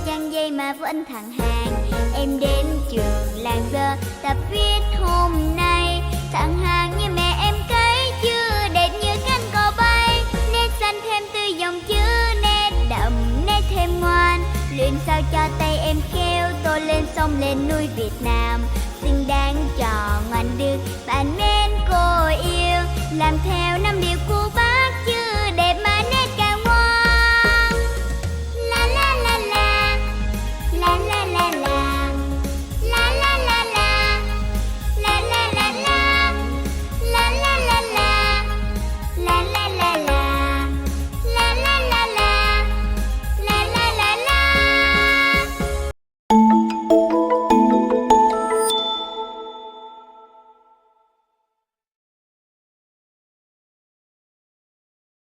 chăng dây mà vẫn thẳng hàng. Em đến trường làng giờ tập viết hôm nay. Thẳng hàng như mẹ em cấy, chưa đẹp như cánh cò bay. Nét xanh thêm từ dòng chữ, nét đậm nét thêm ngoan. Luyện sao cho tay em khéo, tô lên sông lên núi Việt Nam. Xứng đáng trò ngoan được bạn mến cô yêu, làm theo năm điều